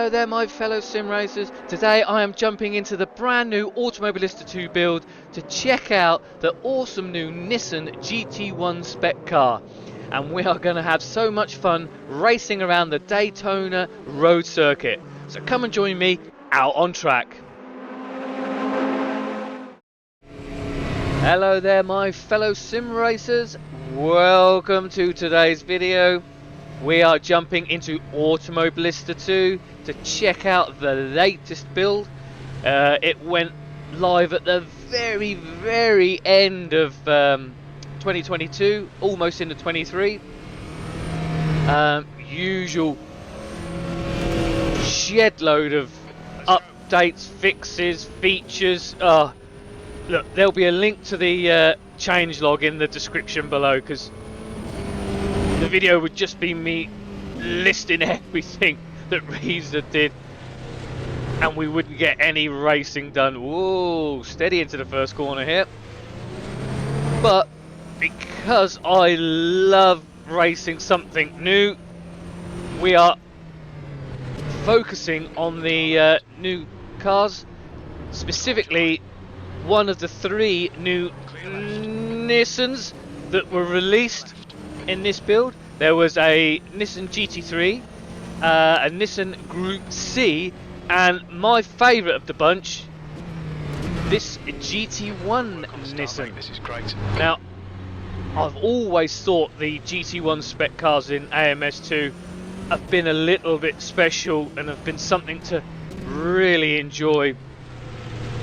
Hello there my fellow sim racers. Today I am jumping into the brand new Automobilista 2 build to check out the awesome new Nissan GT1 spec car. And we are going to have so much fun racing around the Daytona road circuit. So come and join me out on track. Hello there my fellow sim racers. Welcome to today's video. We are jumping into Automobilista 2 to check out the latest build. It went live at the very end of 2022, almost into 23. Usual shed load of updates, fixes, features. Look, there'll be a link to the changelog in the description below, because the video would just be me listing everything that Reiza did and we wouldn't get any racing done. Whoa, steady into the first corner here. But because I love racing something new, we are focusing on the new cars, specifically one of the 3 new Nissans that were released in this build. There was a Nissan GT3, a Nissan Group C, and my favourite of the bunch, this GT1 Nissan. This is great. Now, I've always thought the GT1 spec cars in AMS2 have been a little bit special and have been something to really enjoy.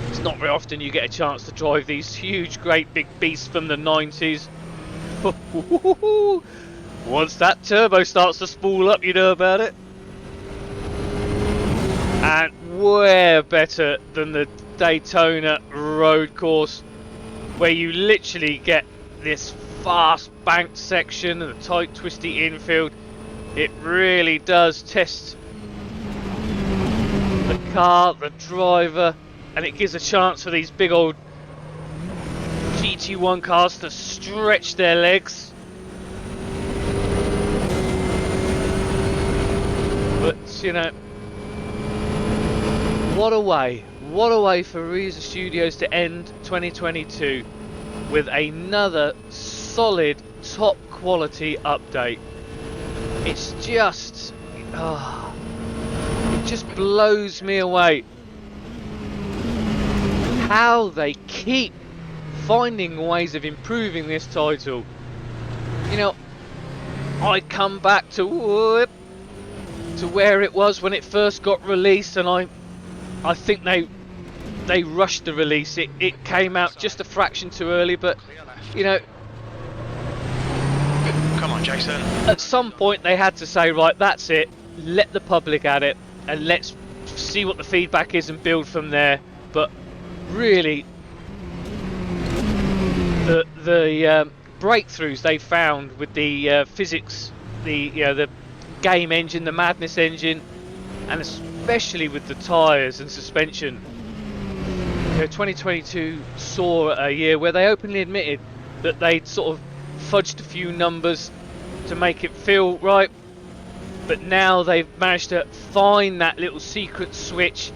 It's not very often you get a chance to drive these huge, great big beasts from the 90s. Once that turbo starts to spool up, you know about it. And where better than the Daytona road course, where you literally get this fast banked section and a tight twisty infield. It really does test the car, the driver, and it gives a chance for these big old GT1 cars to stretch their legs. But you know, what a way for Reiza Studios to end 2022 with another solid top quality update. It's just it just blows me away how they keep finding ways of improving this title. You know, I come back to where it was when it first got released, and I think they rushed the release. It came out just a fraction too early, but you know, Come on, Jason. at some point they had to say, right, that's it, let the public at it and let's see what the feedback is and build from there. But really, the breakthroughs they found with the physics, the game engine, the madness engine, and especially with the tyres and suspension. You know, 2022 saw a year where they openly admitted that they'd sort of fudged a few numbers to make it feel right, but now they've managed to find that little secret switch,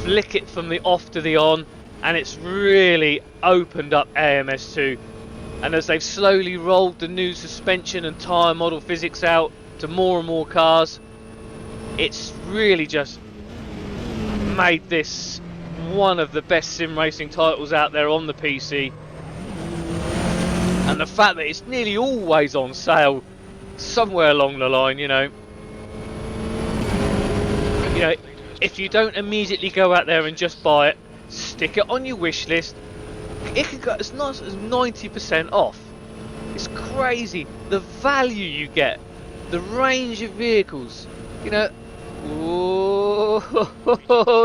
flick it from the off to the on, and it's really opened up AMS2. And as they've slowly rolled the new suspension and tyre model physics out to more and more cars, it's really just made this one of the best sim racing titles out there on the PC. And the fact that it's nearly always on sale somewhere along the line, you know, if you don't immediately go out there and just buy it, stick it on your wish list. It can go as nice as 90% off. It's crazy the value you get, the range of vehicles, you know. Oh,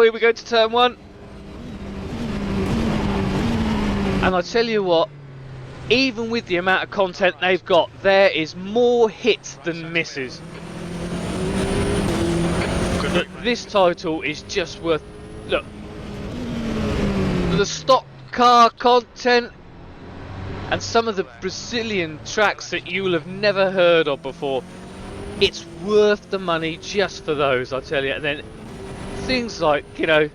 here we go to turn 1. And I tell you what, even with the amount of content they've got, there is more hits than misses. But this title is just worth... Look, the stock car content and some of the Brazilian tracks that you will have never heard of before, it's worth the money just for those, I tell you. And then things like, you know,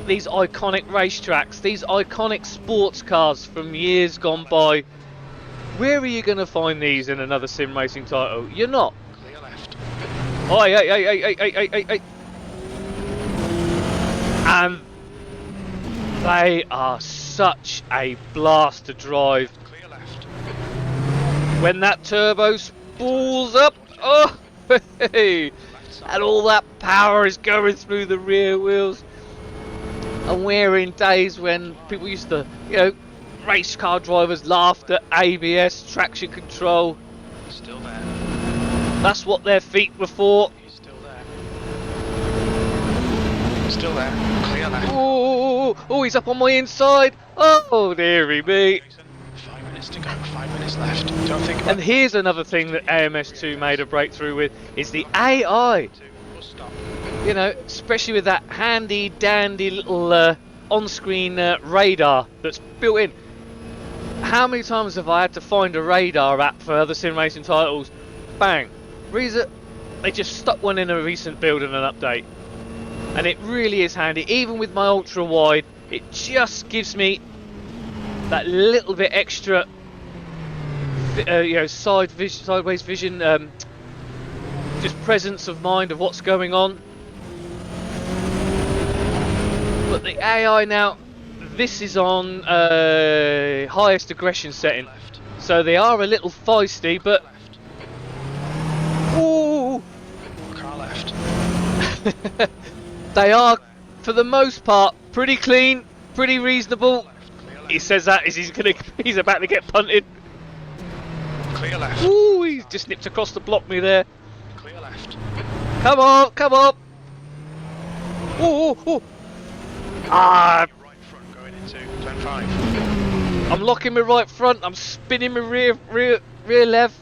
these iconic racetracks, these iconic sports cars from years gone by. Where are you going to find these in another sim racing title? You're not. Clear left. Oh, hey. And they are such a blast to drive. Clear left. When that turbo spools up, oh, hey, and all that power is going through the rear wheels. And we're in days when people used to, you know, race car drivers laughed at ABS, traction control. Still there. That's what their feet were for. He's still there. Still there. Clear left. Oh, he's up on my inside. Oh, dearie me. Jason, 5 minutes to go. 5 minutes left. Don't think about And here's another thing that AMS2 made a breakthrough with, is the AI. We'll stop. You know, especially with that handy dandy little on-screen radar that's built in. How many times have I had to find a radar app for other sim racing titles? Bang. Reiza, they just stuck one in a recent build and an update. And it really is handy. Even with my ultra-wide, it just gives me that little bit extra, you know, sideways vision, just presence of mind of what's going on. But the AI now, this is on highest aggression setting, so they are a little feisty, but ooh, Car left. they are, for the most part, pretty clean, pretty reasonable. He says that as he's about to get punted. Clear left. Ooh, he's just nipped across to block me there. Clear left. Come on. Ooh. Ah, Right front going into turn 5. I'm locking my right front, I'm spinning my rear left.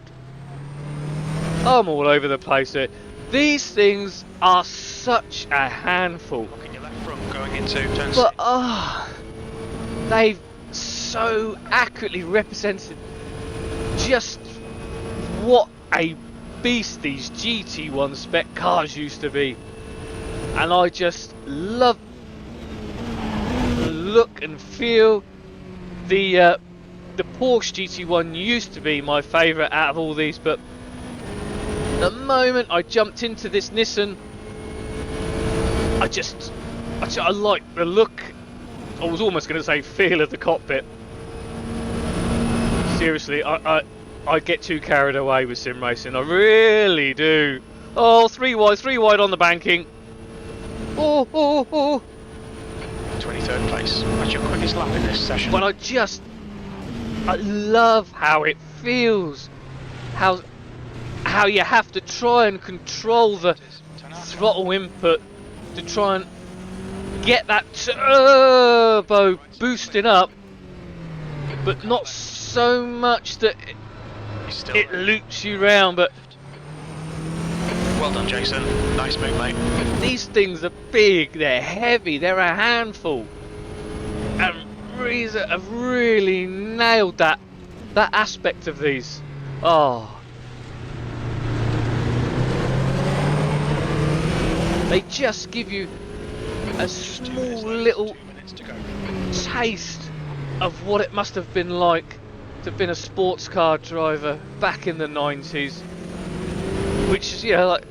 I'm all over the place here. These things are such a handful. Locking your left front going into turn 6. But they've so accurately represented just what a beast these GT1 spec cars used to be. And I just love the look and feel. The Porsche GT1 used to be my favourite out of all these, but the moment I jumped into this Nissan, I like the look. I was almost going to say feel of the cockpit. Seriously, I get too carried away with sim racing. I really do. Oh, three wide on the banking. Oh. 23rd place. That's your quickest lap in this session. But I love how it feels. How you have to try and control the throttle input to try and get that turbo boosting up, but not so much that it loops you round. But well done, Jason. Nice move, mate. these things are big, they're heavy, they're a handful, and Reiza have really nailed that aspect of these. Oh, they just give you a small little taste of what it must have been like to have been a sports car driver back in the 90s, which is, you know, like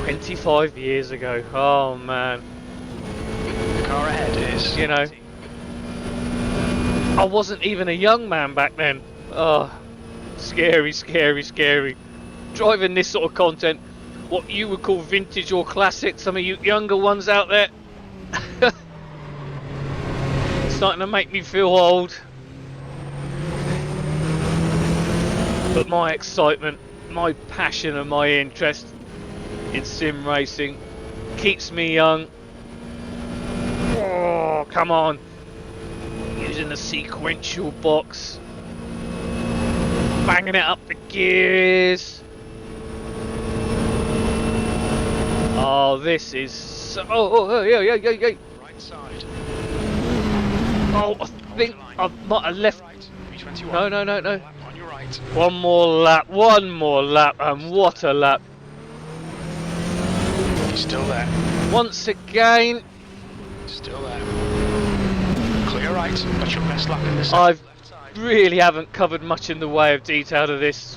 25 years ago. Oh man, The car ahead is, you know, I wasn't even a young man back then. Oh, scary. Driving this sort of content, what you would call vintage or classic, some of you younger ones out there, it's starting to make me feel old. But my excitement, my passion and my interest in sim racing keeps me young. Oh, come on. Using the sequential box. Banging it up the gears. Oh, this is so... Oh, yeah. right side. Oh, I think I might have left... Right. V21. No. Lap on your right. One more lap, and what a lap. He's still there. Once again, Still there. Clear right. Got your best lap in this. I Left side. really haven't covered much in the way of detail of this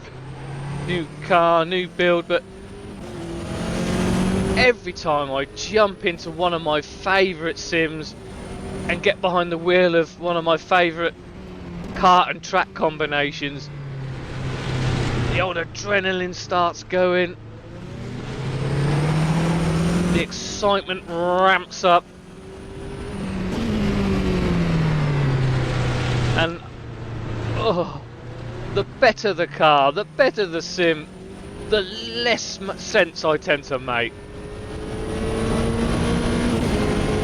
new car, new build, but every time I jump into one of my favourite sims and get behind the wheel of one of my favourite kart and track combinations, the old adrenaline starts going, the excitement ramps up, and oh, the better the car, the better the sim, the less sense I tend to make.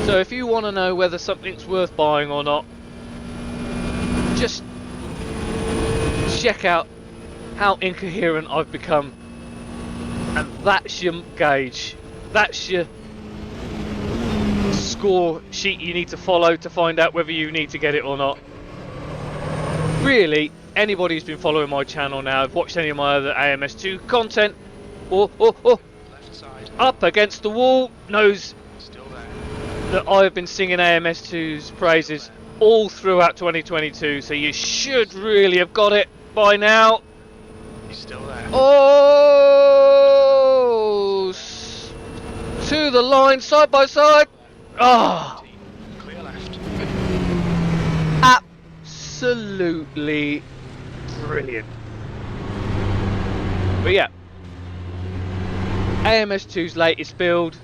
So if you want to know whether something's worth buying or not, just check out how incoherent I've become, and that's your gauge, that's your score sheet you need to follow to find out whether you need to get it or not. Really, anybody who's been following my channel now, have watched any of my other AMS2 content, or Left side. up against the wall, knows Still there. that I have been singing AMS2's praises all throughout 2022, so you should really have got it by now. He's still there. Oh, to the line, side by side. Ah, oh, Clear left. absolutely brilliant. But yeah, AMS2's latest build,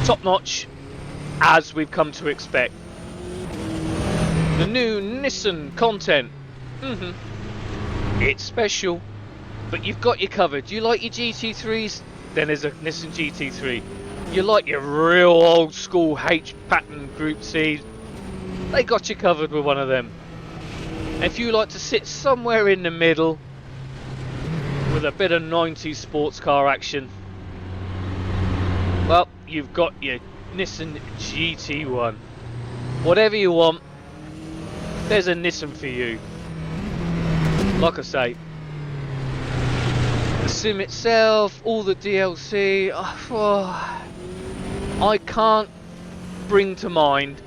top notch, as we've come to expect. The new Nissan content, it's special, but you've got you covered. You like your GT3s? Then there's a Nissan GT3. You like your real old school H pattern Group C? They got you covered with one of them. And if you like to sit somewhere in the middle with a bit of 90s sports car action, well, you've got your Nissan GT1. Whatever you want, there's a Nissan for you. Like I say, the sim itself, all the DLC, I can't bring to mind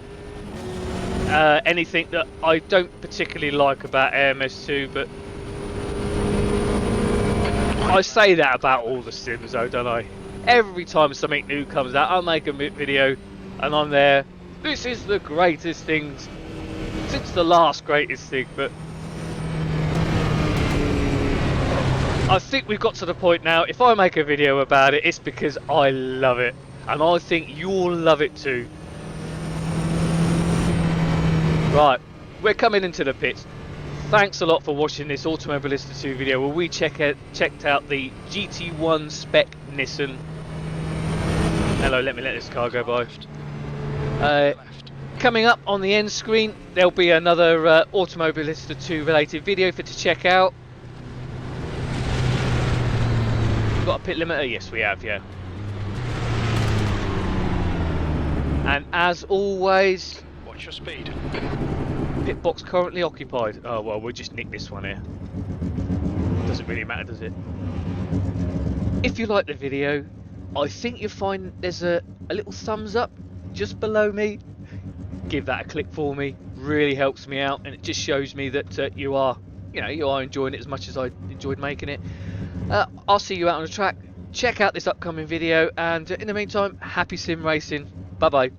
anything that I don't particularly like about AMS2, but I say that about all the sims though, don't I? Every time something new comes out, I make a video and I'm there. This is the greatest thing since the last greatest thing, but I think we've got to the point now, if I make a video about it, it's because I love it, and I think you'll love it too. Right, we're coming into the pits. Thanks a lot for watching this Automobilista 2 video where we checked out the GT1 spec Nissan. Hello, let me let this car go by. Coming up on the end screen, there'll be another Automobilista 2 related video for to check out. Got a pit limiter? Yes, we have, yeah. And as always, Watch your speed. pit box currently occupied. Oh well, we'll just nick this one here. Doesn't really matter, does it? If you like the video, I think you'll find there's a little thumbs up just below me. Give that a click for me. Really helps me out, and it just shows me that you are enjoying it as much as I enjoyed making it. I'll see you out on the track. Check out this upcoming video, and in the meantime, happy sim racing. Bye bye.